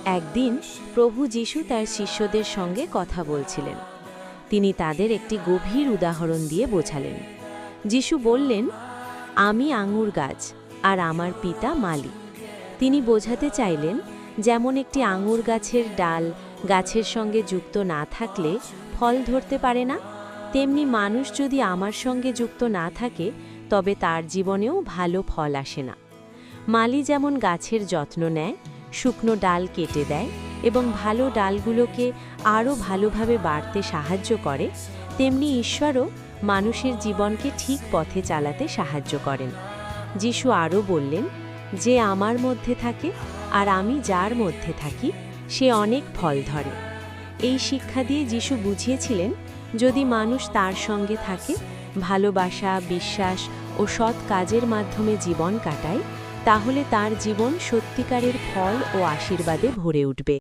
একদিন প্রভু যীশু তার শিষ্যদের সঙ্গে কথা বলছিলেন। তিনি তাদের একটি গভীর উদাহরণ দিয়ে বোঝালেন। যীশু বললেন, আমি আঙুর গাছ আর আমার পিতা মালি। তিনি বোঝাতে চাইলেন, যেমন একটি আঙুর গাছের ডাল গাছের সঙ্গে যুক্ত না থাকলে ফল ধরতে পারে না, তেমনি মানুষ যদি আমার সঙ্গে যুক্ত না থাকে তবে তার জীবনেও ভালো ফল আসে না। মালি যেমন গাছের যত্ন নেয়, শুকনো ডাল কেটে দেয় এবং ভালো ডালগুলোকে আরও ভালোভাবে বাড়তে সাহায্য করে, তেমনি ঈশ্বরও মানুষের জীবনকে ঠিক পথে চালাতে সাহায্য করেন। যিশু আরও বললেন, যে আমার মধ্যে থাকে আর আমি যার মধ্যে থাকি সে অনেক ফল ধরে। এই শিক্ষা দিয়ে যিশু বুঝিয়েছিলেন, যদি মানুষ তার সঙ্গে থাকে, ভালোবাসা, বিশ্বাস ও সৎ কাজের মাধ্যমে জীবন কাটায়, তাহলে তার জীবন সত্যিকারের ফল ও আশীর্বাদে ভরে উঠবে।